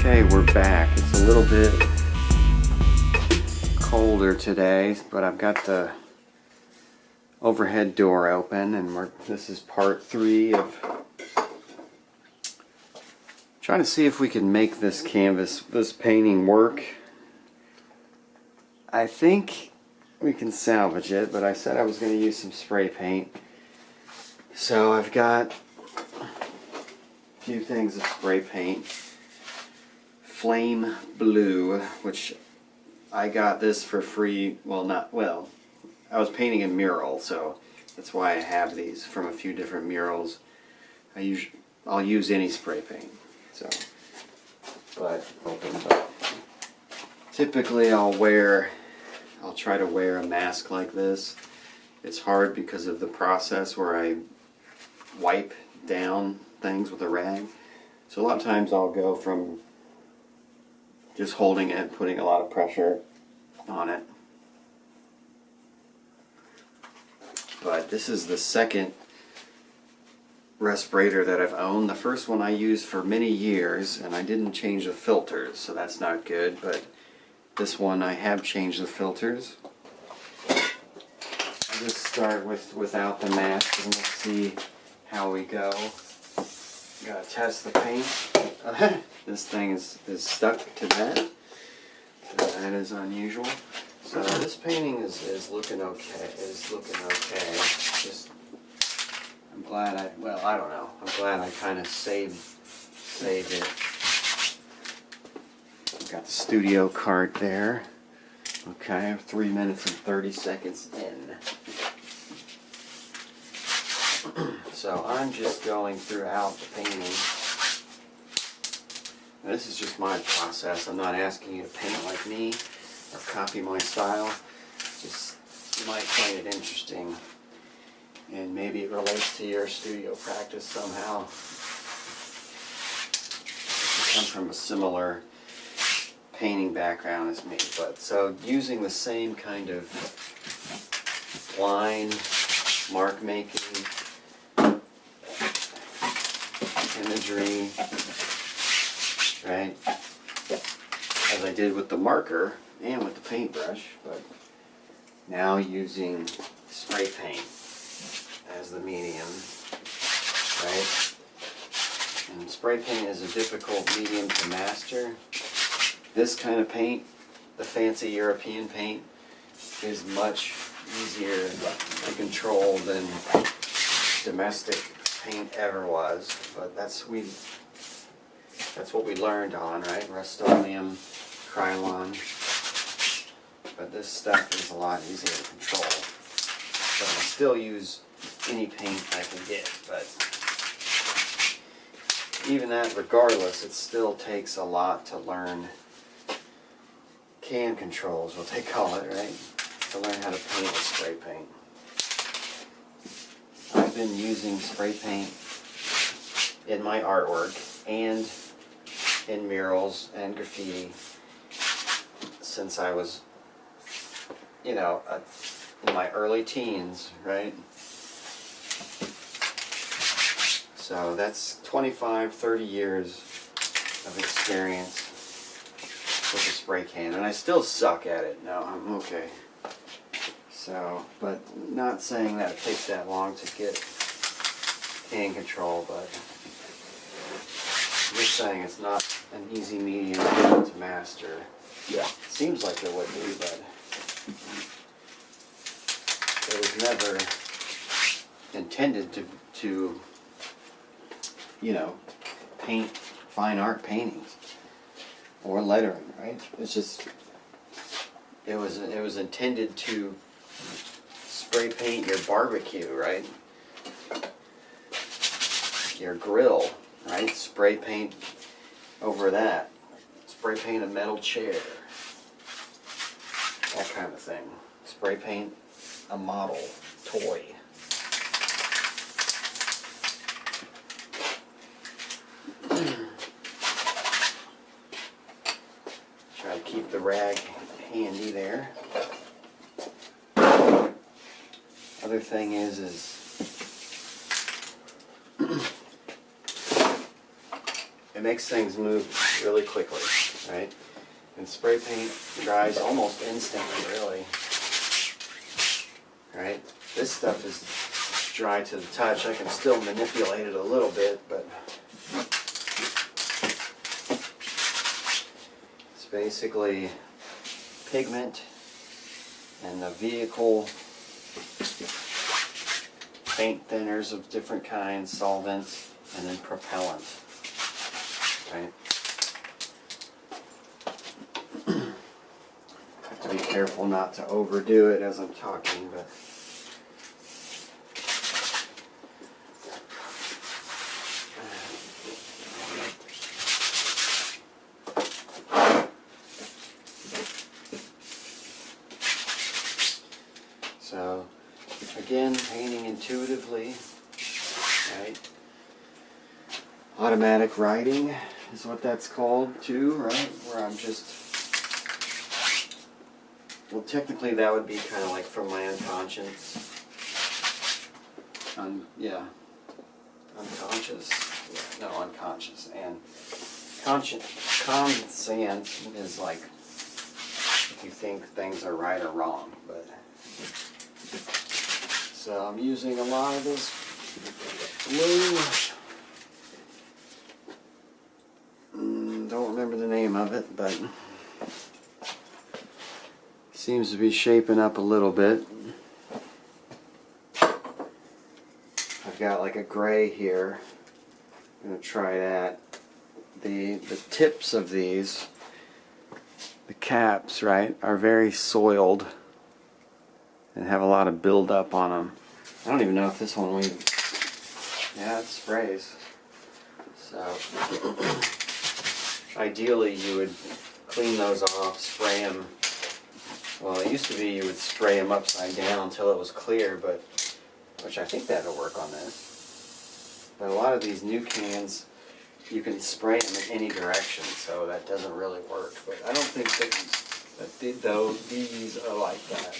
Okay, we're back. It's a little bit colder today, but I've got the overhead door open, and this is part 3 of trying to see if we can make this canvas, this painting work. I think we can salvage it, but I said I was going to use some spray paint. So I've got a few things of spray paint. Flame Blue, which I got this for free. I was painting a mural, so that's why I have these from a few different murals. I'll use any spray paint. So, but typically I'll try to wear a mask like this. It's hard because of the process where I wipe down things with a rag. So a lot of times I'll go from just holding it, putting a lot of pressure on it. But this is the second respirator that I've owned. The first one I used for many years, and I didn't change the filters, so that's not good. But this one I have changed the filters. I'll just start without the mask, and we'll see how we go. Gotta test the paint. This thing is stuck to that. So that is unusual. So this painting is looking okay. Just I'm glad I don't know. I'm glad I kind of saved it. Got the studio card there. Okay, 3 minutes and 30 seconds in. So I'm just going throughout the painting. Now, this is just my process. I'm not asking you to paint like me or copy my style. Just, you might find it interesting, and maybe it relates to your studio practice somehow. You come from a similar painting background as me, but so using the same kind of line, mark making, imagery, right, as I did with the marker and with the paintbrush, but now using spray paint as the medium, right? And spray paint is a difficult medium to master. This kind of paint, the fancy European paint, is much easier to control than domestic paint ever was. But that's what we learned on, right? Rust-Oleum, Krylon. But this stuff is a lot easier to control. So I still use any paint I can get, but even that, regardless, it still takes a lot to learn can controls, what they call it, right? To learn how to paint with spray paint. I've been using spray paint in my artwork and in murals and graffiti since I was, in my early teens, right? So that's 25, 30 years of experience with a spray can, and I still suck at it. No, I'm okay. So, but not saying that it takes that long to get can control, but I'm just saying it's not an easy medium to master. Yeah, it seems like it would be, but it was never intended to paint fine art paintings or lettering, right? It's just it was intended to spray paint your barbecue, right? Your grill, right? Spray paint over that. Spray paint a metal chair. That kind of thing. Spray paint a model toy. Try to keep the rag handy there. Other thing is it makes things move really quickly, right? And spray paint dries almost instantly, really. Right? This stuff is dry to the touch. I can still manipulate it a little bit, but it's basically pigment and the vehicle, paint thinners of different kinds, solvents, and then propellant. Right? Have to be careful not to overdo it as I'm talking, but so again, painting intuitively, right? Automatic writing is what that's called too, right? Where I'm just, well, technically that would be kind of like from my unconscious. Unconscious. Yeah, no, unconscious. And conscience is like if you think things are right or wrong. But so I'm using a lot of this blue. Don't remember the name of it, but seems to be shaping up a little bit. I've got like a gray here. I'm going to try that. The tips of these, the caps, right, are very soiled and have a lot of buildup on them. I don't even know if this one will even... Yeah, it sprays. So ideally you would clean those off, spray them. Well, it used to be you would spray them upside down until it was clear, but which I think that'll work on this. But a lot of these new cans, you can spray them in any direction, so that doesn't really work. But I don't think that these are like that.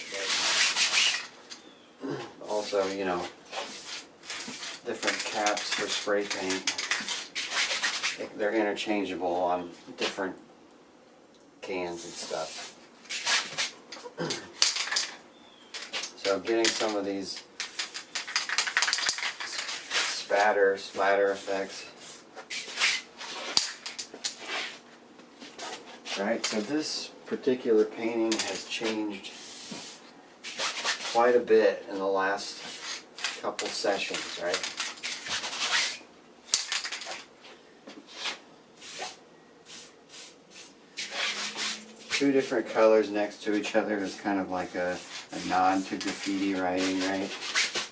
But also, you know, different caps for spray paint. They're interchangeable on different cans and stuff. So getting some of these splatter effects. Right, so this particular painting has changed quite a bit in the last couple sessions, right? Two different colors next to each other is kind of like a nod to graffiti writing, right?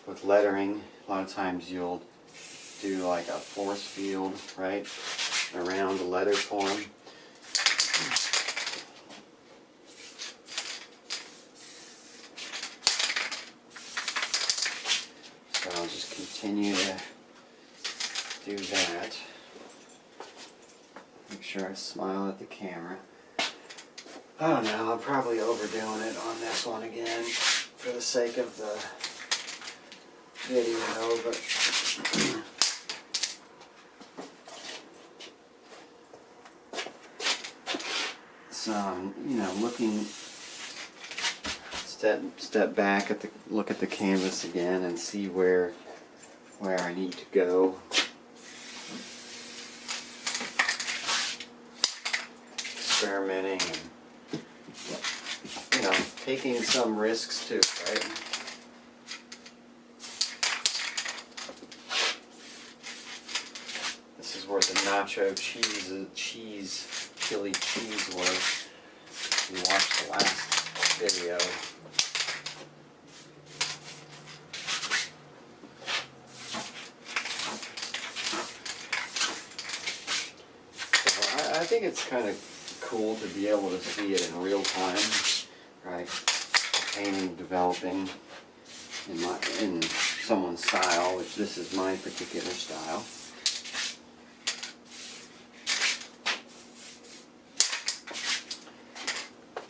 With lettering, a lot of times you'll do like a force field, right, around the letter form. So I'll just continue to do that. Make sure I smile at the camera. I don't know, I'm probably overdoing it on this one again for the sake of the video, but so you know, looking step back at look at the canvas again and see where I need to go. Experimenting and, you know, taking some risks too, right? This is where the nacho chili cheese was. You watched the last video. So I think it's kind of cool to be able to see it in real time, right? Painting, developing in someone's style, which this is my particular style.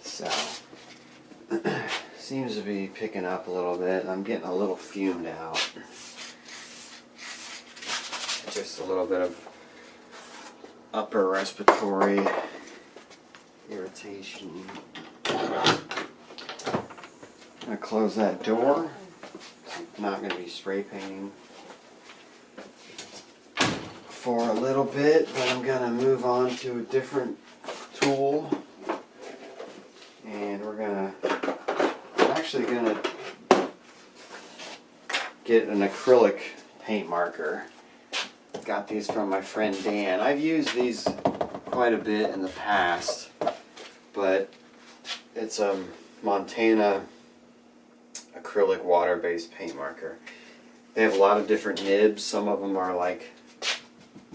So, seems to be picking up a little bit. I'm getting a little fumed out. Just a little bit of upper respiratory irritation. I'm going to close that door. I'm not going to be spray painting for a little bit, but I'm going to move on to a different tool. And I'm actually going to get an acrylic paint marker. Got these from my friend Dan. I've used these quite a bit in the past, but it's a Montana acrylic water-based paint marker. They have a lot of different nibs. Some of them are like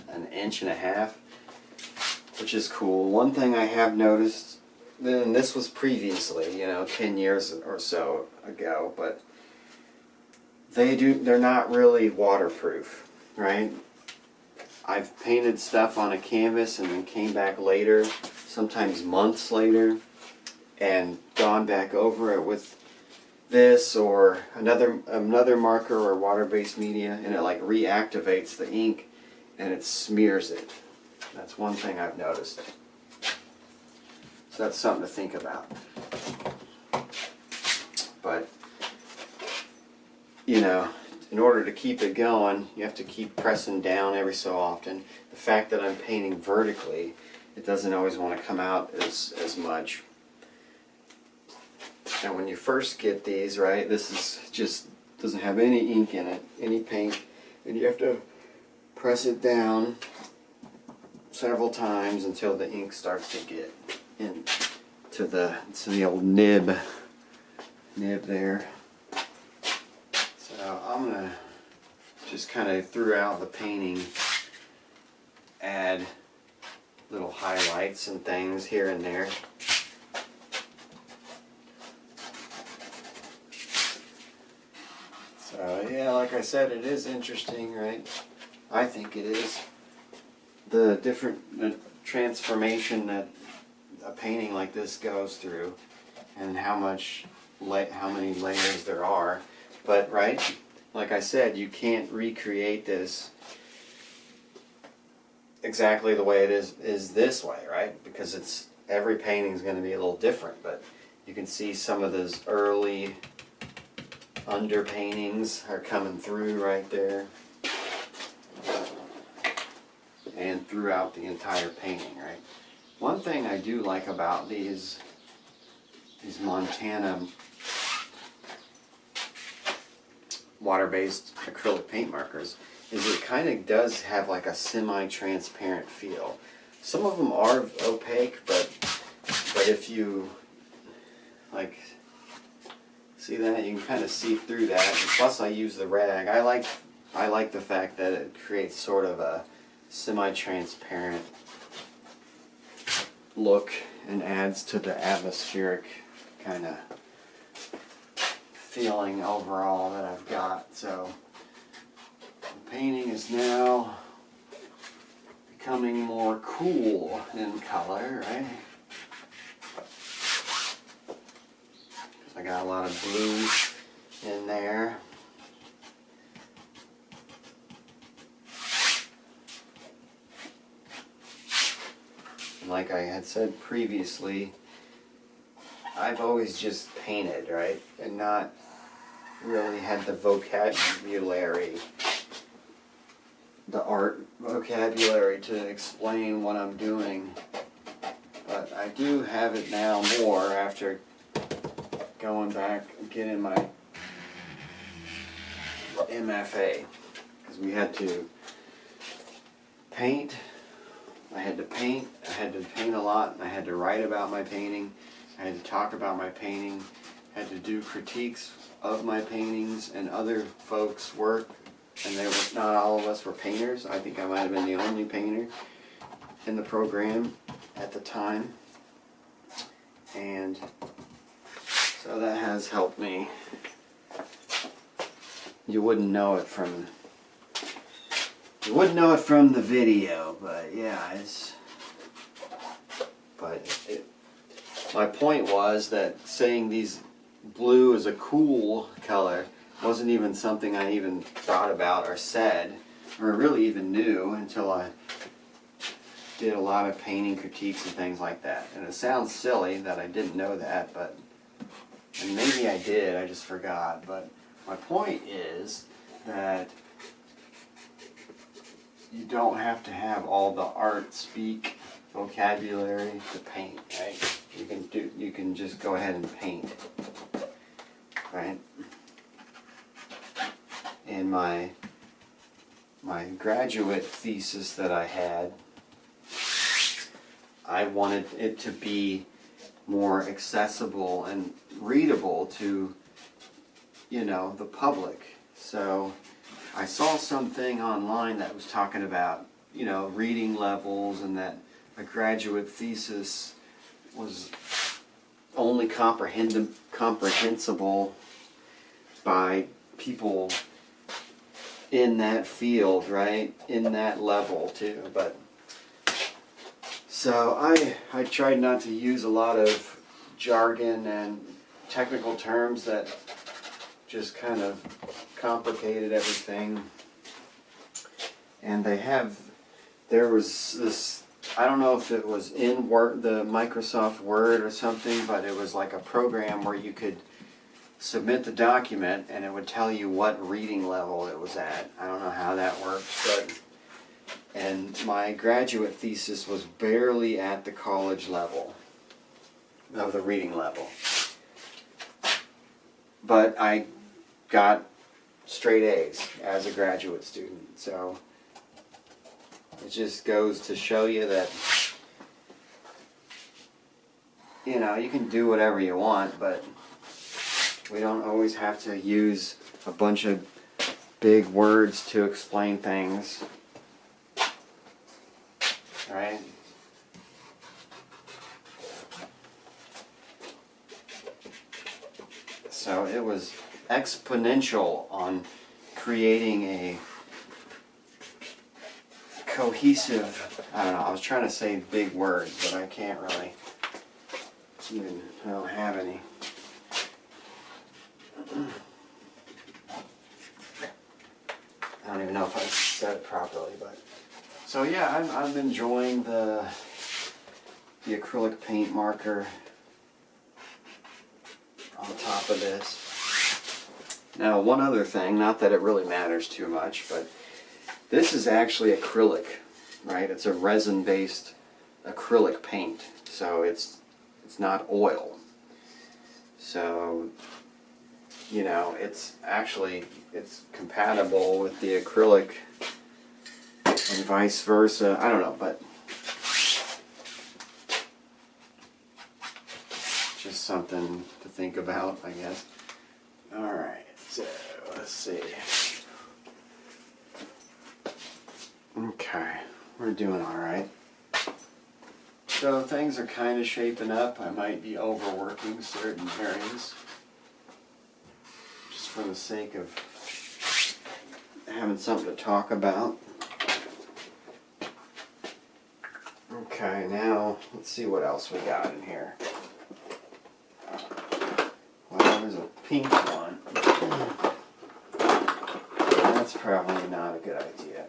1.5 inches, which is cool. One thing I have noticed, and this was previously, 10 years or so ago, but they're not really waterproof, right? I've painted stuff on a canvas and then came back later, sometimes months later, and gone back over it with this or another marker or water-based media, and it like reactivates the ink and it smears it. That's one thing I've noticed. So that's something to think about. But in order to keep it going, you have to keep pressing down every so often. The fact that I'm painting vertically, it doesn't always want to come out as much. And when you first get these, right, this is just doesn't have any ink in it, any paint, and you have to press it down several times until the ink starts to get into the old nib there. So I'm gonna just kind of throughout the painting add little highlights and things here and there. So yeah, like I said, it is interesting, right? I think it is. The transformation that a painting like this goes through, and how many layers there are. But right, like I said, you can't recreate this exactly the way it is this way, right? Because every painting is going to be a little different. But you can see some of those early underpaintings are coming through right there, and throughout the entire painting, right? One thing I do like about these Montana water-based acrylic paint markers is it kind of does have like a semi-transparent feel. Some of them are opaque, but if you like see that, you can kind of see through that. And plus, I use the rag. I like the fact that it creates sort of a semi-transparent look and adds to the atmospheric kind of feeling overall that I've got. So the painting is now becoming more cool in color, right? I got a lot of blue in there. And like I had said previously, I've always just painted, right? And not really had the vocabulary, the art vocabulary to explain what I'm doing. But I do have it now more after going back and getting my MFA, because we had to paint. I had to paint a lot, and I had to write about my painting. I had to talk about my painting, had to do critiques of my paintings and other folks' work, and not all of us were painters. I think I might have been the only painter in the program at the time, and so that has helped me. You wouldn't know it from the video, but yeah, my point was that saying these blue is a cool color wasn't even something I even thought about or said or really even knew until I did a lot of painting critiques and things like that. And it sounds silly that I didn't know that, but, and maybe I did, I just forgot. But my point is that you don't have to have all the art speak vocabulary to paint, right? You can just go ahead and paint, right? In my graduate thesis that I had, I wanted it to be more accessible and readable to, you know, the public. So I saw something online that was talking about, you know, reading levels, and that a graduate thesis was only comprehensible by people in that field, right? In that level too. But so I tried not to use a lot of jargon and technical terms that just kind of complicated everything. And there was this, I don't know if it was in Word, the Microsoft Word or something, but it was like a program where you could submit the document and it would tell you what reading level it was at. I don't know how that works, but, and my graduate thesis was barely at the college level of the reading level. But I got straight A's as a graduate student, so it just goes to show you that, you know, you can do whatever you want, but we don't always have to use a bunch of big words to explain things, right? So it was exponential on creating a cohesive, I don't know, I was trying to say big words, but I can't really even, I don't have any. I don't even know if I said it properly, but so yeah, I'm enjoying the acrylic paint marker on top of this. Now, one other thing, not that it really matters too much, but this is actually acrylic, right? It's a resin-based acrylic paint, so it's not oil. So, you know, it's compatible with the acrylic and vice versa. I don't know, but just something to think about, I guess. Alright, so let's see. Okay, we're doing alright. So things are kind of shaping up. I might be overworking certain areas, just for the sake of having something to talk about. Okay, now let's see what else we got in here. Well, there's a pink one. That's probably not a good idea.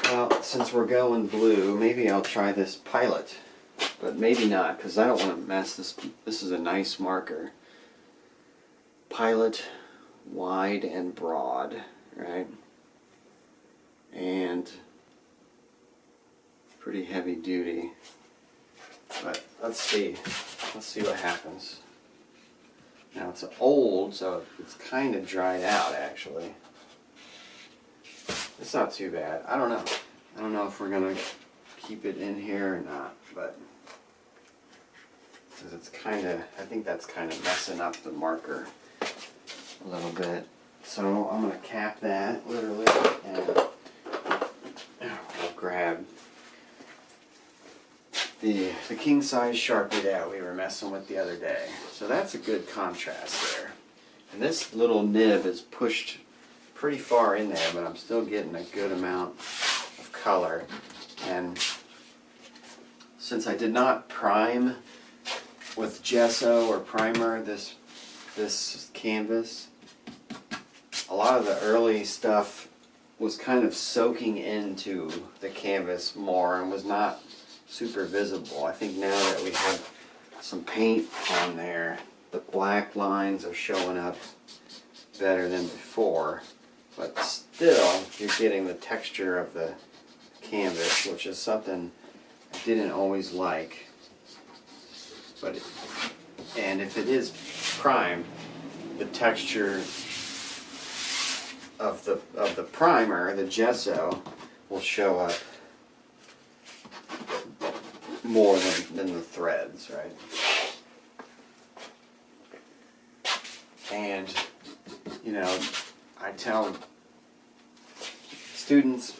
Well, since we're going blue, maybe I'll try this Pilot. But maybe not, because I don't want to mess this. This is a nice marker. Pilot, wide and broad, right? And pretty heavy duty. But let's see what happens. Now it's old, so it's kind of dried out actually. It's not too bad. I don't know. I don't know if we're gonna keep it in here or not, but because it's kind of, I think that's kind of messing up the marker a little bit. So I'm gonna cap that literally, and we'll grab the king size Sharpie that we were messing with the other day. So that's a good contrast there. And this little nib is pushed pretty far in there, but I'm still getting a good amount of color. And since I did not prime with gesso or primer this canvas, a lot of the early stuff was kind of soaking into the canvas more and was not super visible. I think now that we have some paint on there, the black lines are showing up better than before, but still you're getting the texture of the canvas, which is something I didn't always like. But and if it is primed, the texture of the primer, the gesso, will show up more than the threads, right? And you know, I tell students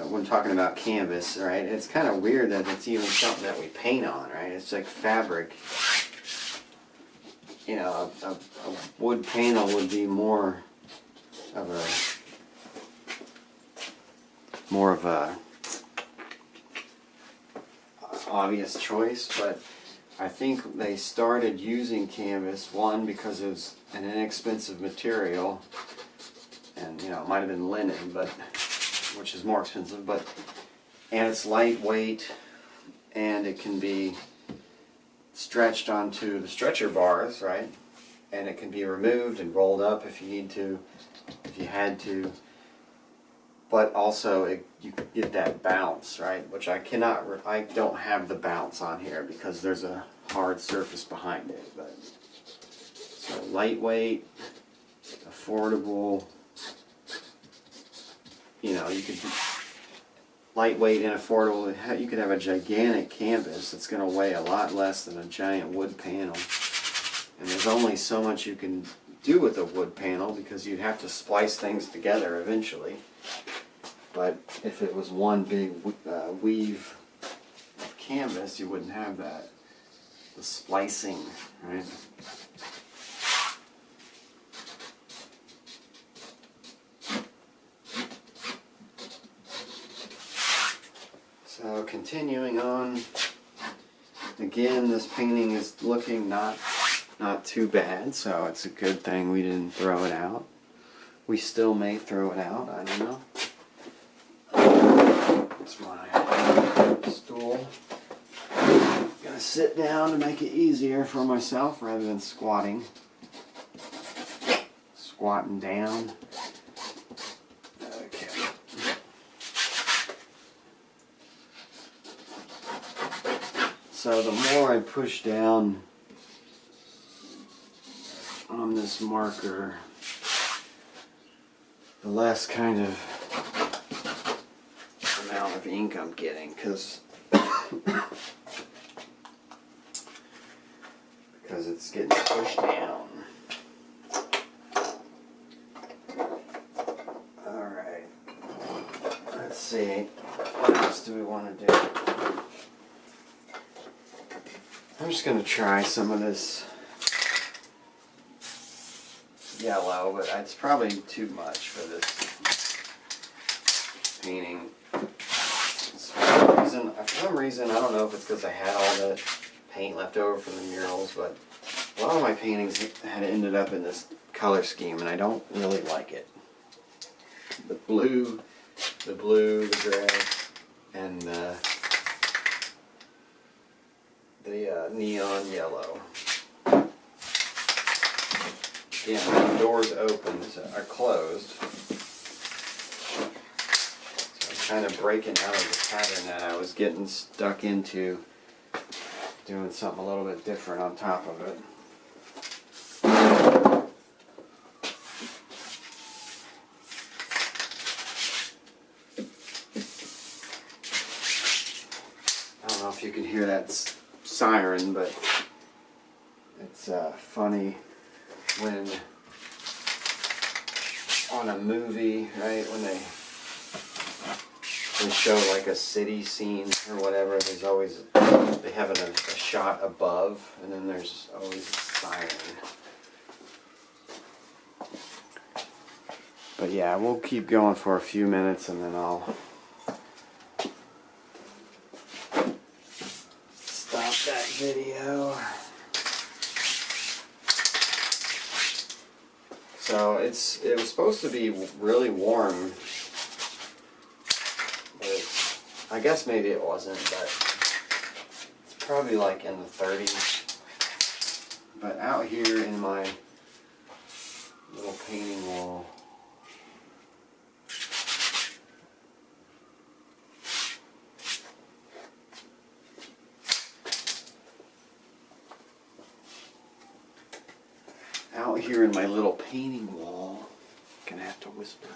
when talking about canvas, right, it's kind of weird that it's even something that we paint on, right? It's like fabric. You know, a wood panel would be more of a obvious choice, but I think they started using canvas, one, because it was an inexpensive material, and you know, it might have been linen, but which is more expensive, but and it's lightweight, and it can be stretched onto the stretcher bars, right? And it can be removed and rolled up if you need to, if you had to. But also, you could get that bounce, right? Which I don't have the bounce on here because there's a hard surface behind it. But so lightweight, affordable. You know, you could lightweight and affordable. You could have a gigantic canvas that's going to weigh a lot less than a giant wood panel. And there's only so much you can do with a wood panel because you'd have to splice things together eventually. But if it was one big weave of canvas, you wouldn't have that. The splicing, right? So continuing on, again, this painting is looking not too bad, so it's a good thing we didn't throw it out. We still may throw it out, I don't know. It's my stool. I'm gonna sit down to make it easier for myself rather than squatting down. Okay. So the more I push down on this marker, the less kind of amount of ink I'm getting, because it's getting pushed down. Alright, let's see, what else do we want to do? I'm just going to try some of this yellow, but it's probably too much for this painting. For some reason, I don't know if it's because I had all the paint left over from the murals, but a lot of my paintings had ended up in this color scheme, and I don't really like it. The blue, the gray, and the neon yellow. Again, the doors are closed. So I'm kind of breaking out of the pattern that I was getting stuck into, doing something a little bit different on top of it. I don't know if you can hear that siren, but it's funny when on a movie, right, when they show like a city scene or whatever, there's always, they have a shot above, and then there's always a siren. But yeah, we'll keep going for a few minutes and then I'll stop that video. So it was supposed to be really warm, but I guess maybe it wasn't, but it's probably like in the 30s. But out here in my little painting wall, gonna have to whisper.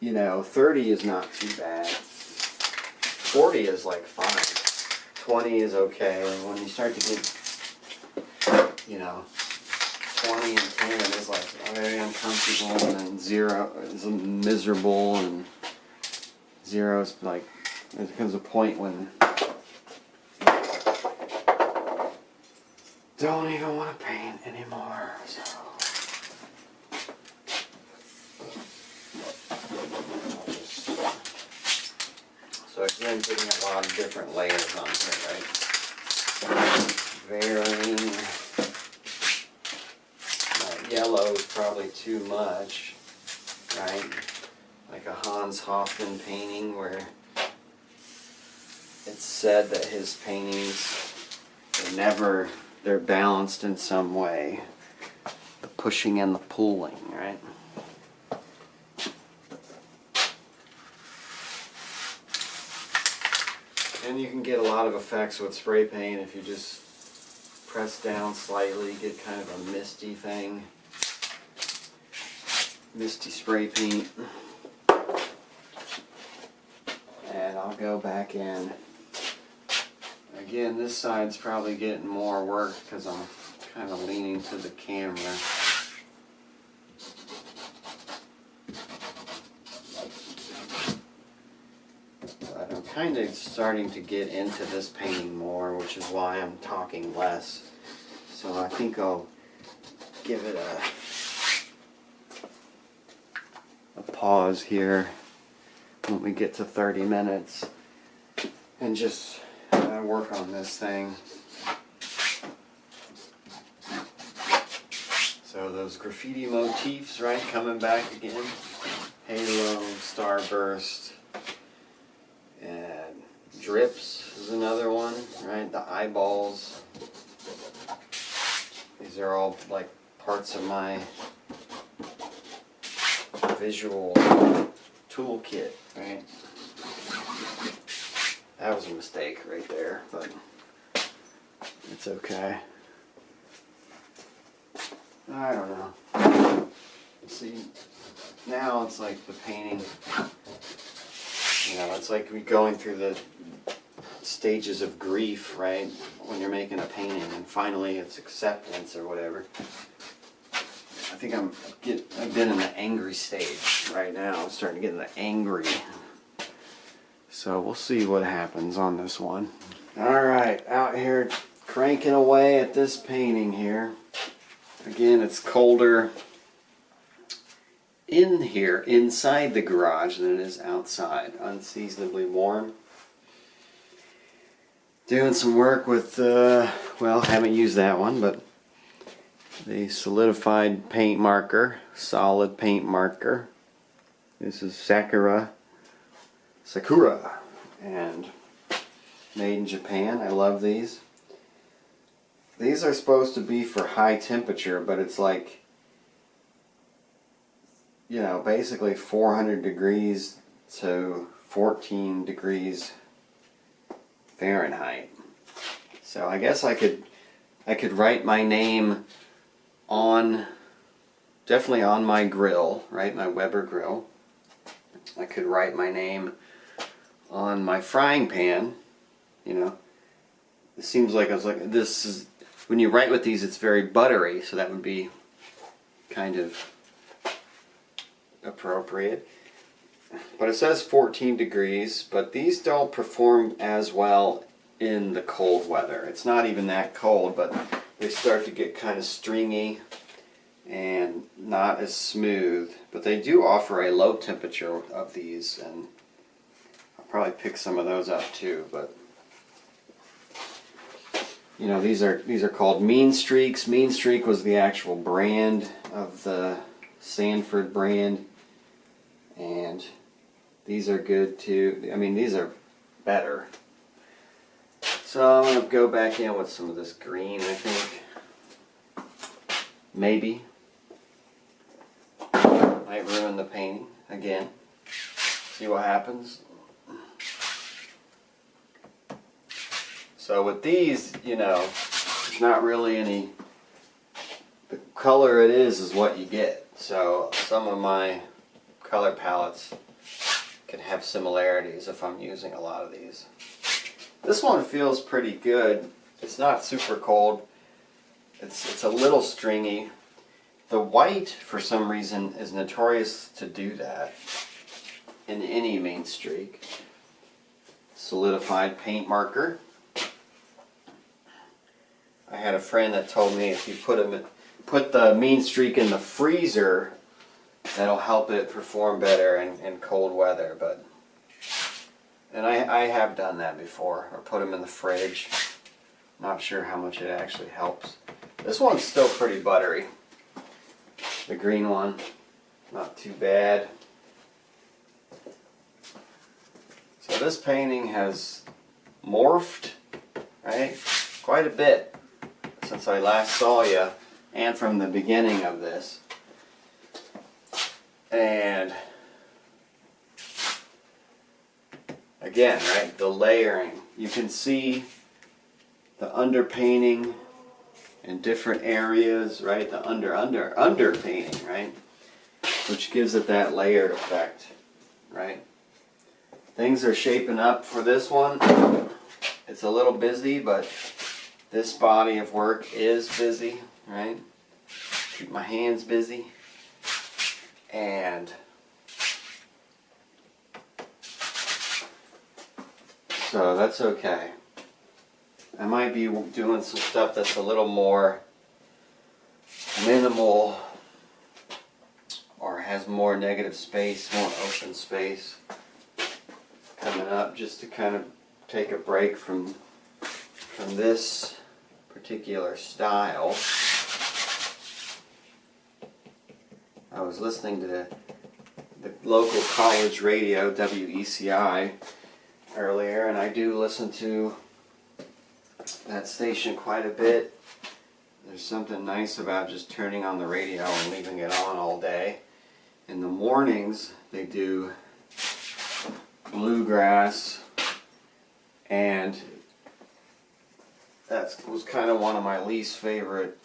You know, 30 is not too bad. 40 is like fine. 20 is okay. And when you start to get, you know, 20 and 10 is like very uncomfortable, and then 0 is miserable, and 0 is like, there comes a point when don't even want to paint anymore. So again, putting a lot of different layers on here, right? Varying. Yellow is probably too much, right? Like a Hans Hofmann painting where it's said that his paintings they're balanced in some way. The pushing and the pulling, right? And you can get a lot of effects with spray paint if you just press down slightly, get kind of a misty thing. Misty spray paint. And I'll go back in. Again, this side's probably getting more work because I'm kind of leaning to the camera. But I'm kind of starting to get into this painting more, which is why I'm talking less. So I think I'll give it a pause here when we get to 30 minutes and just work on this thing. So those graffiti motifs, right, coming back again. Halo, starburst, and drips is another one, right? The eyeballs. These are all like parts of my visual toolkit, right? That was a mistake right there, but it's okay. I don't know. See, now it's like the painting, you know, it's like we're going through the stages of grief, right? When you're making a painting and finally it's acceptance or whatever. I think I've been in the angry stage right now. I'm starting to get in the angry. So we'll see what happens on this one. Alright, out here cranking away at this painting here. Again, it's colder in here, inside the garage, than it is outside. Unseasonably warm. Doing some work with, well, haven't used that one, but the solidified paint marker, solid paint marker. This is Sakura, and made in Japan. I love these. These are supposed to be for high temperature, but it's like, you know, basically 400 degrees to 14 degrees Fahrenheit. So I guess I could write my name on, definitely on my grill, right, my Weber grill. I could write my name on my frying pan, you know. It seems like this is, when you write with these, it's very buttery, so that would be kind of appropriate. But it says 14 degrees, but these don't perform as well in the cold weather. It's not even that cold, but they start to get kind of stringy and not as smooth. But they do offer a low temperature of these, and I'll probably pick some of those up too. But You know, these are called Mean Streaks. Mean Streak was the actual brand of the Sanford brand, and these are good too. I mean, these are better. So I'm gonna go back in with some of this green, I think. Maybe. Might ruin the painting again. See what happens. So with these, you know, there's not really any, the color it is what you get. So some of my color palettes can have similarities if I'm using a lot of these. This one feels pretty good. It's not super cold. It's a little stringy. The white, for some reason, is notorious to do that in any Mean Streak. Solidified paint marker. I had a friend that told me if you put the Mean Streak in the freezer, that'll help it perform better in cold weather. And I have done that before, or put them in the fridge. Not sure how much it actually helps. This one's still pretty buttery. The green one, not too bad. So this painting has morphed, right, quite a bit since I last saw you, and from the beginning of this. And again, right, the layering. You can see the underpainting in different areas, right? The underpainting, right? Which gives it that layered effect, right? Things are shaping up for this one. It's a little busy, but this body of work is busy, right? Keep my hands busy. And so that's okay. I might be doing some stuff that's a little more minimal or has more negative space, more open space coming up, just to kind of take a break from this particular style. I was listening to the local college radio, WECI, earlier, and I do listen to that station quite a bit. There's something nice about just turning on the radio and leaving it on all day. In the mornings, they do bluegrass, and that was kind of one of my least favorite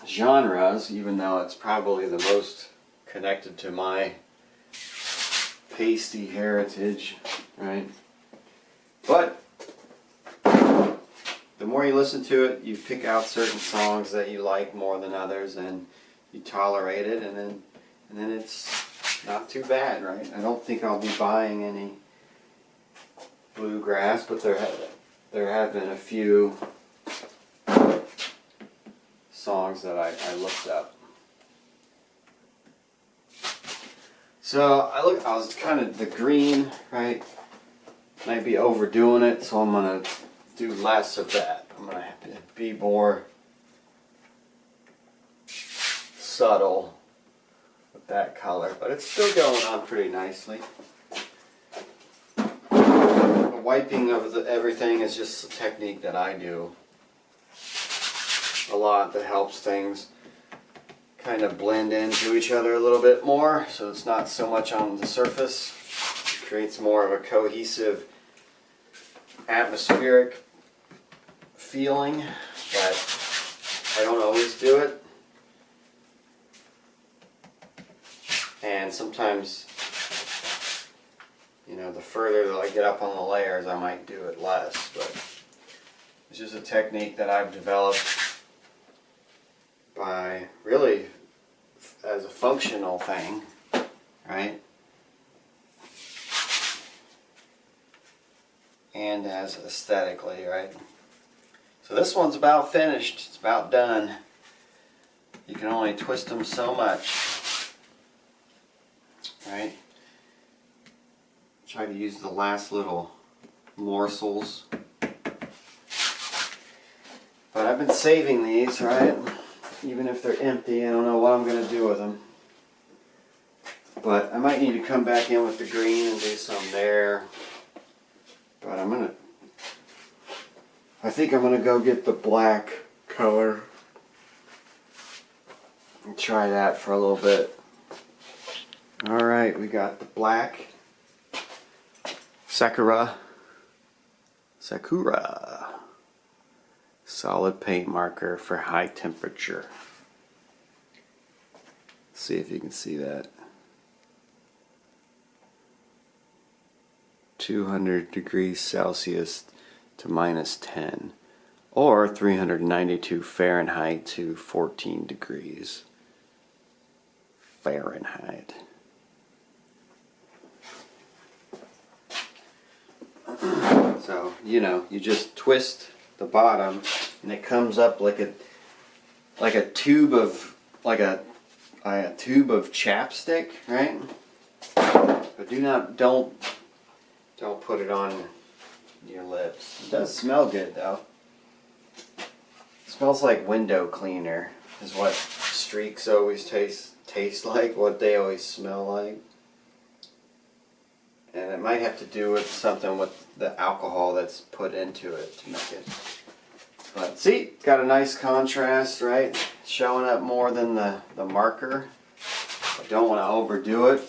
genres, even though it's probably the most connected to my pasty heritage, right? But the more you listen to it, you pick out certain songs that you like more than others, and you tolerate it, and then it's not too bad, right? I don't think I'll be buying any bluegrass, but there have been a few songs that I looked up. So I was kind of the green, right? Might be overdoing it, so I'm gonna do less of that. I'm gonna have to be more subtle with that color, but it's still going on pretty nicely. The wiping of everything is just a technique that I do a lot that helps things kind of blend into each other a little bit more, so it's not so much on the surface. It creates more of a cohesive atmospheric feeling, but I don't always do it. And sometimes, you know, the further that I get up on the layers, I might do it less, but it's just a technique that I've developed by really as a functional thing, right? And as aesthetically, right? So this one's about finished. It's about done. You can only twist them so much, right? Try to use the last little morsels. But I've been saving these, right? Even if they're empty, I don't know what I'm going to do with them. But I might need to come back in with the green and do some there. But I think I'm going to go get the black color and try that for a little bit. Alright, we got the black Sakura solid paint marker for high temperature. See if you can see that. 200 degrees Celsius to -10, or 392 Fahrenheit to 14 degrees Fahrenheit. So, you know, you just twist the bottom and it comes up like a tube of tube of chapstick, right? But don't put it on your lips. It does smell good though. It smells like window cleaner is what streaks always taste like, what they always smell like. And it might have to do with something with the alcohol that's put into it to make it. But see, it's got a nice contrast, right? Showing up more than the marker. I don't want to overdo it.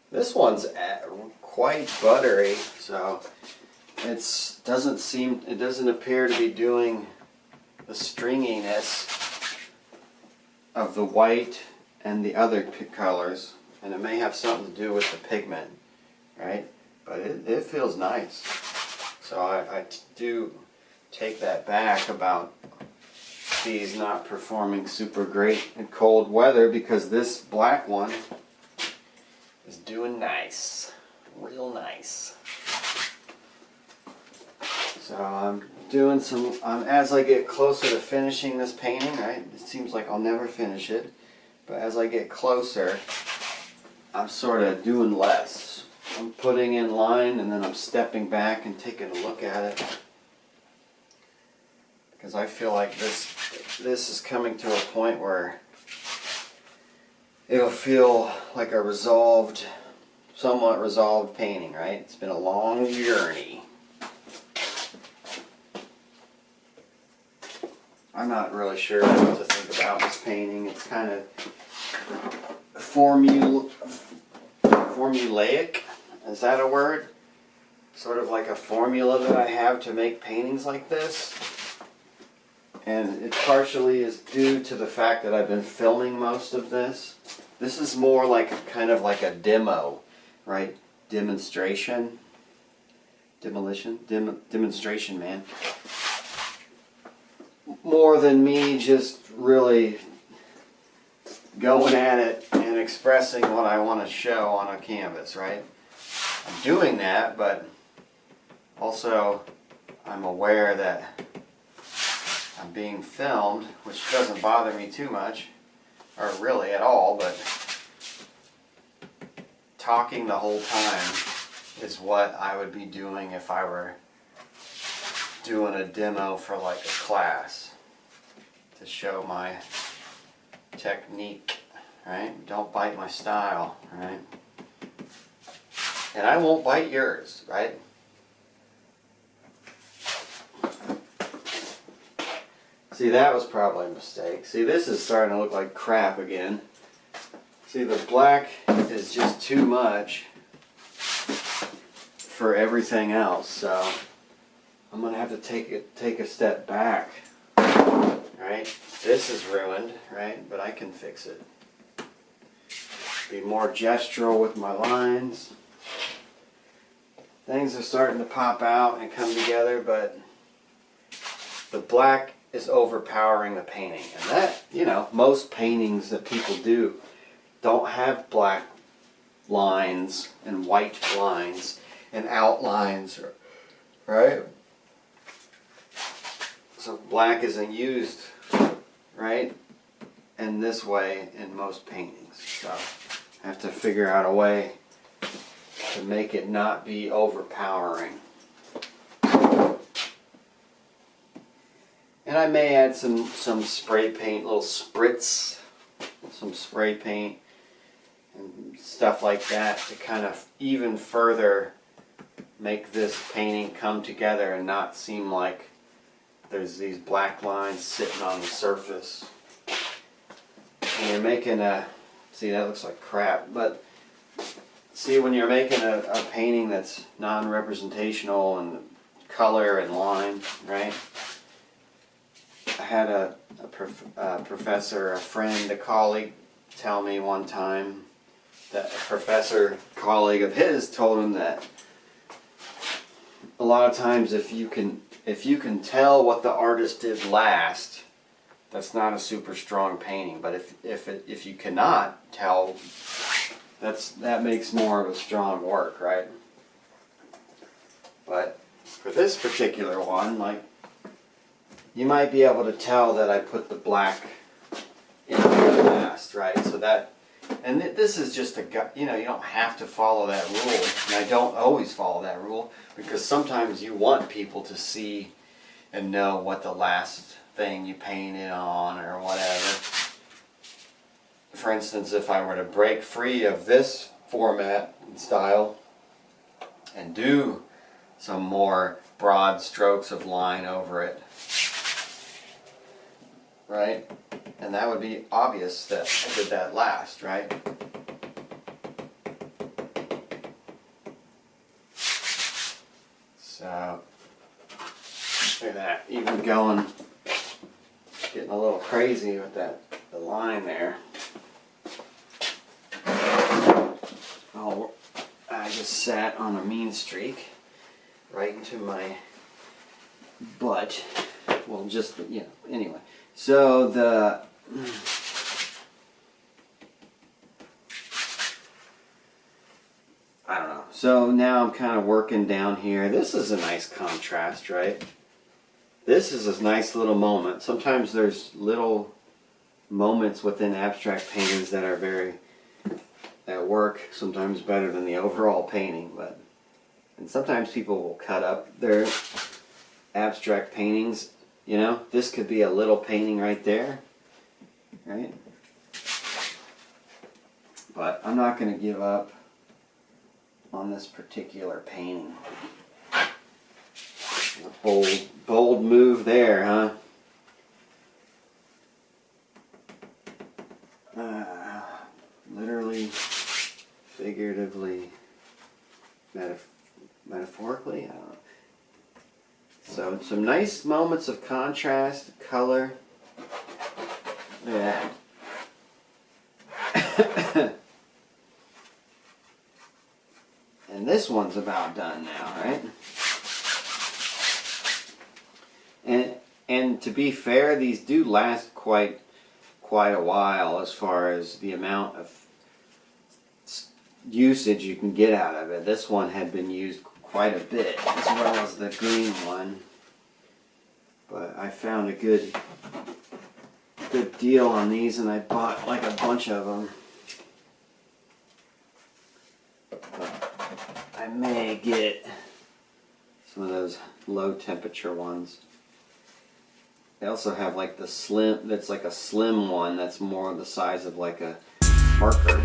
This one's quite buttery, so it doesn't appear to be doing the stringiness of the white and the other colors, and it may have something to do with the pigment, right? But it feels nice. So I do take that back about these not performing super great in cold weather, because this black one is doing nice, real nice. So I'm doing as I get closer to finishing this painting, right? It seems like I'll never finish it. But as I get closer, I'm sort of doing less. I'm putting in line and then I'm stepping back and taking a look at it. Because I feel like this is coming to a point where it'll feel like a somewhat resolved painting, right? It's been a long journey. I'm not really sure what to think about this painting. It's kind of formulaic. Is that a word? Sort of like a formula that I have to make paintings like this. And it partially is due to the fact that I've been filming most of this. This is more like kind of like a demo, right? Demonstration, man. More than me just really going at it and expressing what I want to show on a canvas, right? I'm doing that, but also I'm aware that I'm being filmed, which doesn't bother me too much, or really at all, but talking the whole time is what I would be doing if I were doing a demo for like a class to show my technique, right? Don't bite my style, right? And I won't bite yours, right? See, that was probably a mistake. See, this is starting to look like crap again. See, the black is just too much for everything else, so I'm gonna have to take a step back. Right? This is ruined, right? But I can fix it. Be more gestural with my lines. Things are starting to pop out and come together, but the black is overpowering the painting. And that, you know, most paintings that people do don't have black lines and white lines and outlines, right? So black isn't used, right, in this way in most paintings. So have to figure out a way to make it not be overpowering. And I may add some spray paint, little spritz, some spray paint and stuff like that to kind of even further make this painting come together and not seem like there's these black lines sitting on the surface. And you're making a, see, that looks like crap, but see, when you're making a painting that's non-representational and color and line, right? I had a professor, a friend, a colleague tell me one time that a professor colleague of his told him that a lot of times if you can tell what the artist did last, that's not a super strong painting. But if you cannot tell, that makes more of a strong work, right? But for this particular one, like, you might be able to tell that I put the black in there last, right? So that, and this is just a, you don't have to follow that rule. And I don't always follow that rule because sometimes you want people to see and know what the last thing you painted on or whatever. For instance, if I were to break free of this format and style and do some more broad strokes of line over it, right? And that would be obvious that I did that last, right? So, look at that, even getting a little crazy with the line there. Oh, I just sat on a mean streak right into my butt. Well, just, anyway. So I don't know. So now I'm kind of working down here. This is a nice contrast, right? This is a nice little moment. Sometimes there's little moments within abstract paintings that work sometimes better than the overall painting, and sometimes people will cut up their abstract paintings. This could be a little painting right there, right? But I'm not going to give up on this particular painting. A bold move there, huh? Literally, figuratively, metaphorically, I don't know. So some nice moments of contrast, color. Look at that. And this one's about done now, right? And to be fair, these do last quite a while as far as the amount of usage you can get out of it. This one had been used quite a bit, as well as the green one. But I found a good deal on these, and I bought like a bunch of them. But I may get some of those low temperature ones. They also have like the slim, that's like a slim one that's more the size of like a marker.